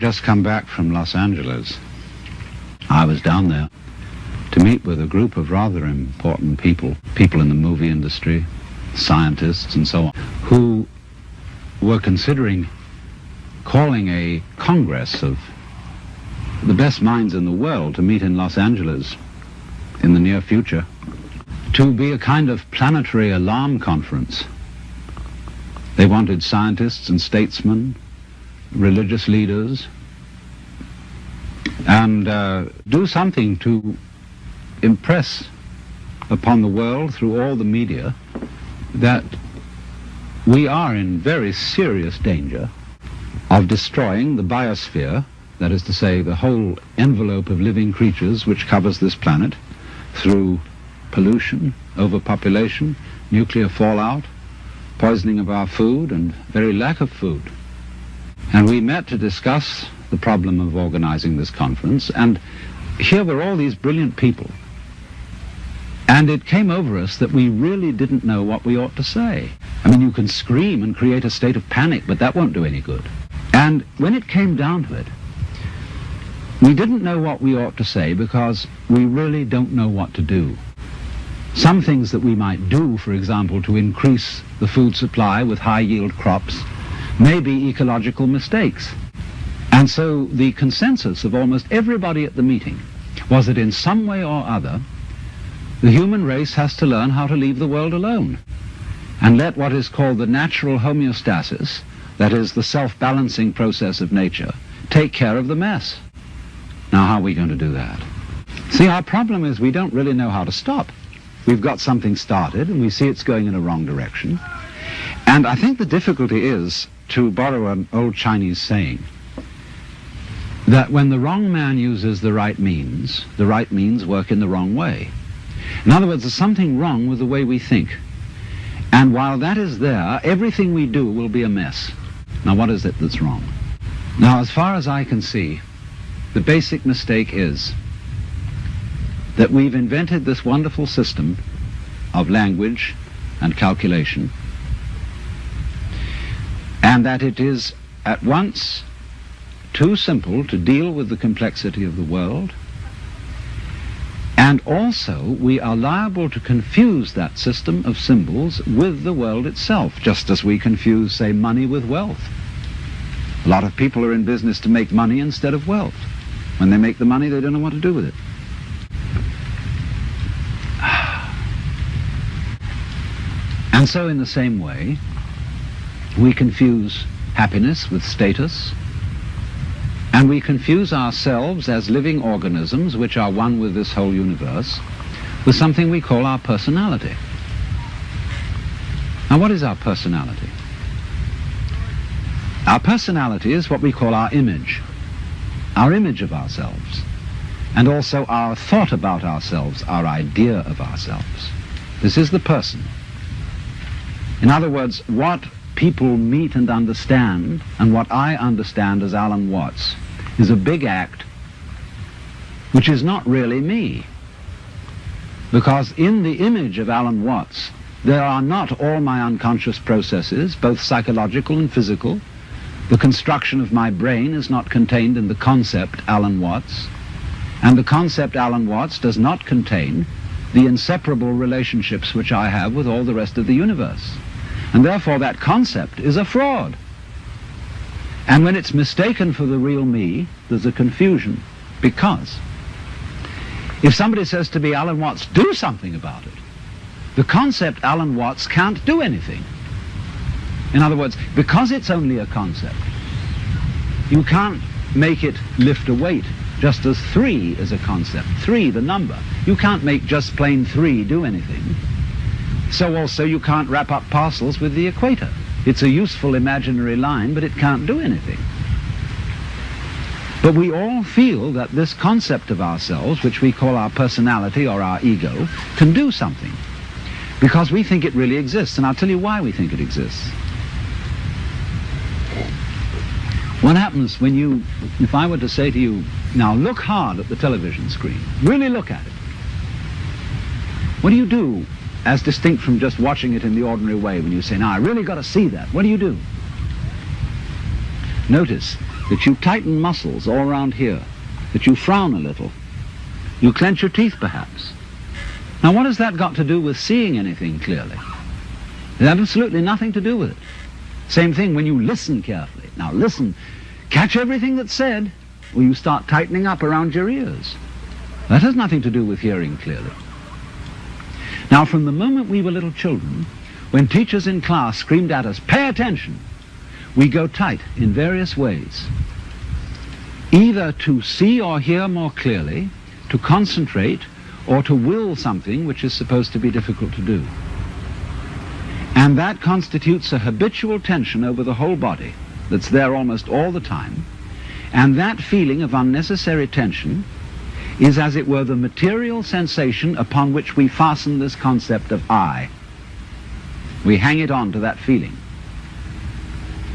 Just come back from Los Angeles. I was down there to meet with a group of rather important people in the movie industry, scientists and so on, who were considering calling a congress of the best minds in the world to meet in Los Angeles in the near future, to be a kind of planetary alarm conference. They wanted scientists and statesmen, religious leaders, and do something to impress upon the world through all the media that we are in very serious danger of destroying the biosphere, that is to say, the whole envelope of living creatures which covers this planet, through pollution, overpopulation, nuclear fallout, poisoning of our food, and very lack of food. And we met to discuss the problem of organizing this conference, and here were all these brilliant people. And it came over us that we really didn't know what we ought to say. I mean, you can scream and create a state of panic, but that won't do any good. And when it came down to it, we didn't know what we ought to say because we really don't know what to do. Some things that we might do, for example, to increase the food supply with high-yield crops, may be ecological mistakes. And so the consensus of almost everybody at the meeting was that in some way or other, the human race has to learn how to leave the world alone and let what is called the natural homeostasis, that is the self-balancing process of nature, take care of the mess. Now, how are we going to do that? See, our problem is we don't really know how to stop. We've got something started and we see it's going in a wrong direction. And I think the difficulty is, to borrow an old Chinese saying, that when the wrong man uses the right means work in the wrong way. In other words, there's something wrong with the way we think. And while that is there, everything we do will be a mess. Now, what is it that's wrong? Now, as far as I can see, the basic mistake is that we've invented this wonderful system of language and calculation, and that it is at once too simple to deal with the complexity of the world, and also we are liable to confuse that system of symbols with the world itself, just as we confuse, say, money with wealth. A lot of people are in business to make money instead of wealth. When they make the money, they don't know what to do with it. And so in the same way, we confuse happiness with status, and we confuse ourselves as living organisms which are one with this whole universe with something we call our personality. Now, what is our personality? Our personality is what we call our image of ourselves, and also our thought about ourselves, our idea of ourselves. This is the person. In other words, what people meet and understand, and what I understand as Alan Watts, is a big act which is not really me. Because in the image of Alan Watts, there are not all my unconscious processes, both psychological and physical. The construction of my brain is not contained in the concept Alan Watts, and the concept Alan Watts does not contain the inseparable relationships which I have with all the rest of the universe. And therefore that concept is a fraud. And when it's mistaken for the real me, there's a confusion. Because if somebody says to me, Alan Watts, do something about it, the concept Alan Watts can't do anything. In other words, because it's only a concept, you can't make it lift a weight, just as 3 is a concept. 3, the number. You can't make just plain 3 do anything. So also you can't wrap up parcels with the equator. It's a useful imaginary line, but it can't do anything. But we all feel that this concept of ourselves, which we call our personality or our ego, can do something, because we think it really exists. And I'll tell you why we think it exists. What happens when you, if I were to say to you, now look hard at the television screen, really look at it. What do you do as distinct from just watching it in the ordinary way when you say, now I really got to see that? What do you do? Notice, that you tighten muscles all around here, that you frown a little, you clench your teeth perhaps. Now what has that got to do with seeing anything clearly? It has absolutely nothing to do with it. Same thing when you listen carefully. Now listen, catch everything that's said, or you start tightening up around your ears. That has nothing to do with hearing clearly. Now from the moment we were little children, when teachers in class screamed at us, "Pay attention," we go tight in various ways, either to see or hear more clearly, to concentrate, or to will something which is supposed to be difficult to do. And that constitutes a habitual tension over the whole body that's there almost all the time, and that feeling of unnecessary tension is, as it were, the material sensation upon which we fasten this concept of I. We hang it on to that feeling.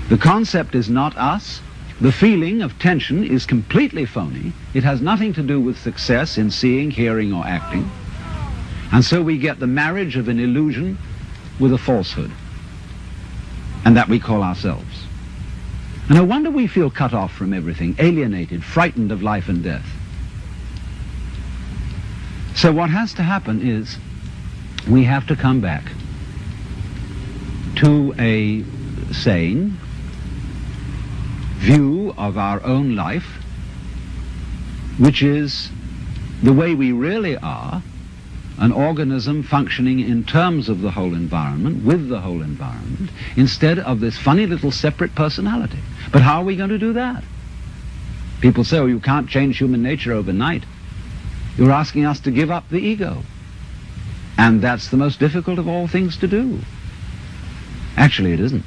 The concept is not us. The feeling of tension is completely phony. It has nothing to do with success in seeing, hearing, or acting. And so we get the marriage of an illusion with a falsehood, and that we call ourselves. And no wonder we feel cut off from everything, alienated, frightened of life and death. So what has to happen is we have to come back to a sane view of our own life, which is the way we really are, an organism functioning in terms of the whole environment, with the whole environment, instead of this funny little separate personality. But how are we going to do that? People say, oh, you can't change human nature overnight. You're asking us to give up the ego. And that's the most difficult of all things to do. Actually, it isn't,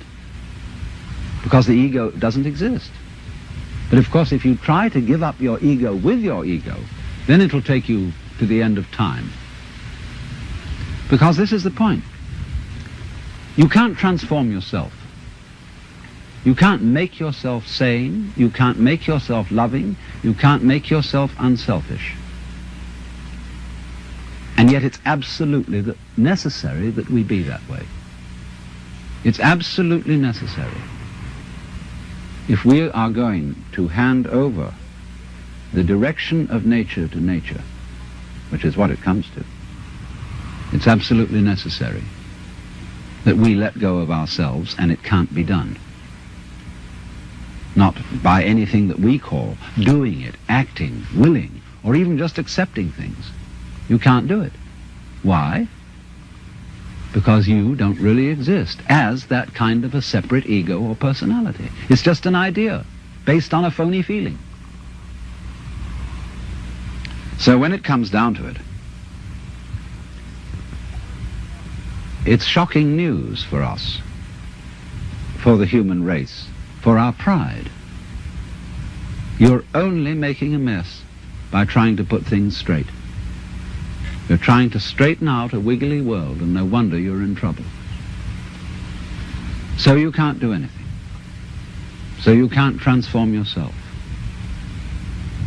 because the ego doesn't exist. But of course, if you try to give up your ego with your ego, then it'll take you to the end of time. Because this is the point. You can't transform yourself. You can't make yourself sane. You can't make yourself loving. You can't make yourself unselfish. And yet it's absolutely necessary that we be that way. It's absolutely necessary. If we are going to hand over the direction of nature to nature, which is what it comes to, it's absolutely necessary that we let go of ourselves, and it can't be done. Not by anything that we call doing it, acting, willing, or even just accepting things. You can't do it. Why? Because you don't really exist as that kind of a separate ego or personality. It's just an idea based on a phony feeling. So when it comes down to it, it's shocking news for us, for the human race, for our pride. You're only making a mess by trying to put things straight. You're trying to straighten out a wiggly world, and no wonder you're in trouble. So you can't do anything. So you can't transform yourself.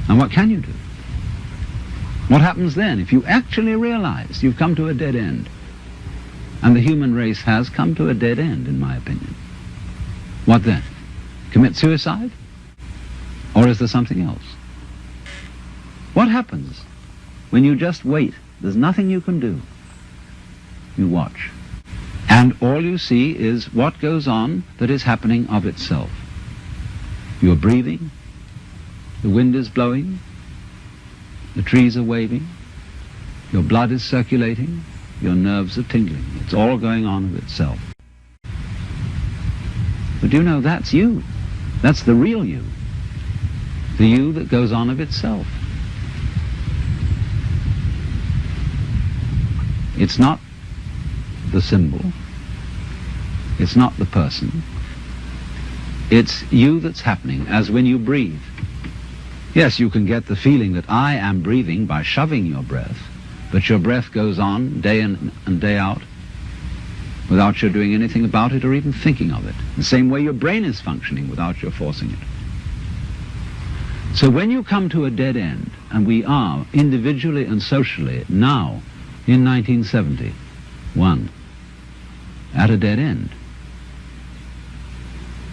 And what can you do? What happens then if you actually realize you've come to a dead end? And the human race has come to a dead end, in my opinion. What then? Commit suicide? Or is there something else? What happens when you just wait? There's nothing you can do. You watch. And all you see is what goes on that is happening of itself. You're breathing, the wind is blowing, the trees are waving, your blood is circulating, your nerves are tingling. It's all going on of itself. But you know, that's you. That's the real you. The you that goes on of itself. It's not the symbol. It's not the person. It's you that's happening, as when you breathe. Yes, you can get the feeling that I am breathing by shoving your breath, but your breath goes on day in and day out without your doing anything about it or even thinking of it. The same way your brain is functioning without your forcing it. So when you come to a dead end, and we are individually and socially now in 1971 at a dead end,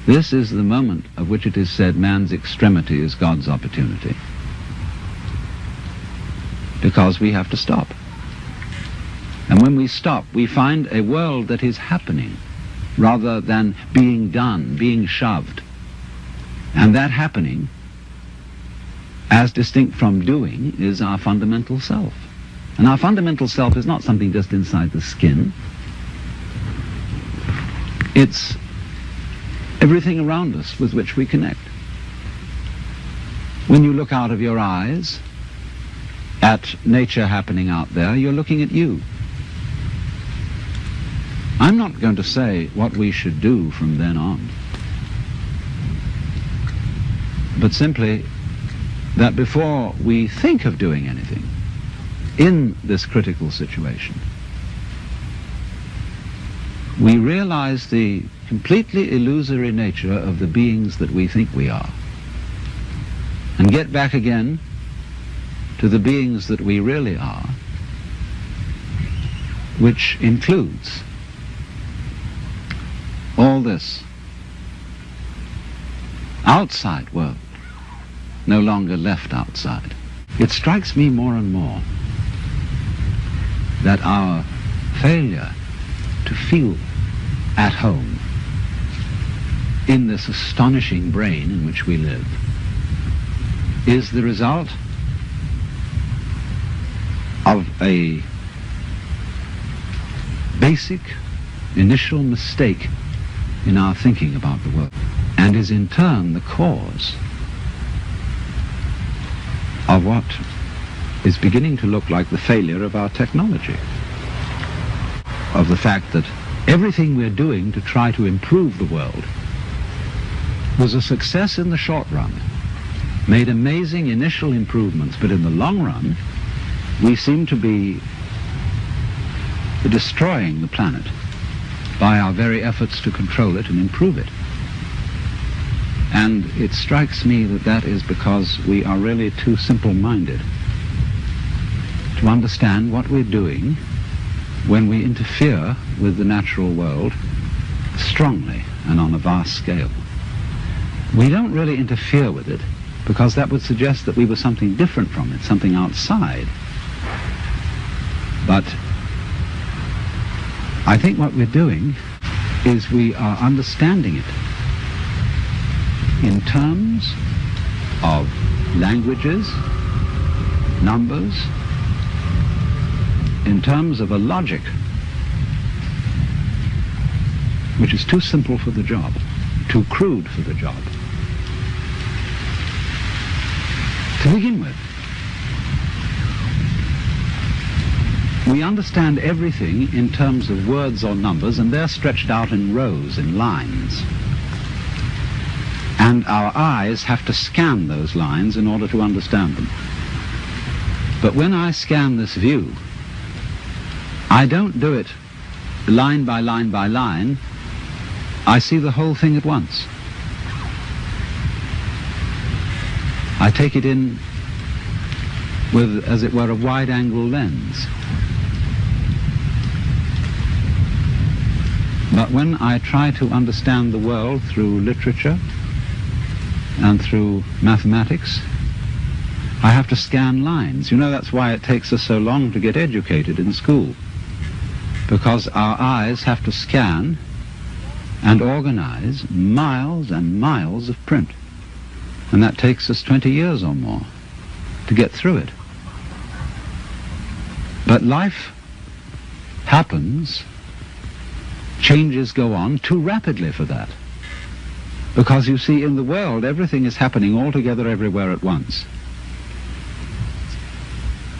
This is the moment of which it is said man's extremity is God's opportunity. Because we have to stop. And when we stop, we find a world that is happening rather than being done, being shoved. And that happening, as distinct from doing, is our fundamental self. And our fundamental self is not something just inside the skin. It's everything around us with which we connect. When you look out of your eyes at nature happening out there, you're looking at you. I'm not going to say what we should do from then on, but simply that before we think of doing anything in this critical situation, we realize the completely illusory nature of the beings that we think we are, and get back again to the beings that we really are, which includes all this outside world, no longer left outside. It strikes me more and more that our failure to feel at home in this astonishing brain in which we live is the result of a basic initial mistake in our thinking about the world, and is in turn the cause of what is beginning to look like the failure of our technology, of the fact that everything we're doing to try to improve the world was a success in the short run, made amazing initial improvements, but in the long run we seem to be destroying the planet by our very efforts to control it and improve it. And it strikes me that that is because we are really too simple-minded to understand what we're doing when we interfere with the natural world strongly and on a vast scale. We don't really interfere with it because that would suggest that we were something different from it, something outside. But I think what we're doing is we are understanding it in terms of languages, numbers, in terms of a logic which is too simple for the job, too crude for the job. To begin with, we understand everything in terms of words or numbers, and they're stretched out in rows, in lines. And our eyes have to scan those lines in order to understand them. But when I scan this view, I don't do it line by line by line. I see the whole thing at once. I take it in with, as it were, a wide-angle lens. But when I try to understand the world through literature and through mathematics, I have to scan lines. You know, that's why it takes us so long to get educated in school, because our eyes have to scan and organize miles and miles of print. And that takes us 20 years or more to get through it. But life happens, changes go on too rapidly for that. Because you see, in the world, everything is happening all together everywhere at once.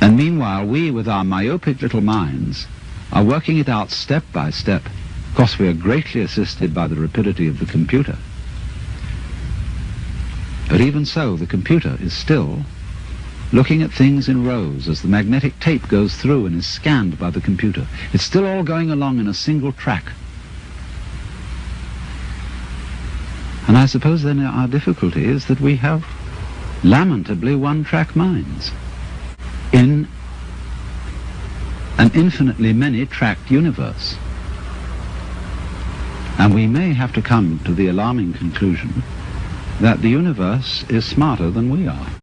And meanwhile, we, with our myopic little minds, are working it out step by step. Of course, we are greatly assisted by the rapidity of the computer. But even so, the computer is still looking at things in rows as the magnetic tape goes through and is scanned by the computer. It's still all going along in a single track. And I suppose then our difficulty is that we have lamentably one-track minds in an infinitely many-tracked universe. And we may have to come to the alarming conclusion that the universe is smarter than we are.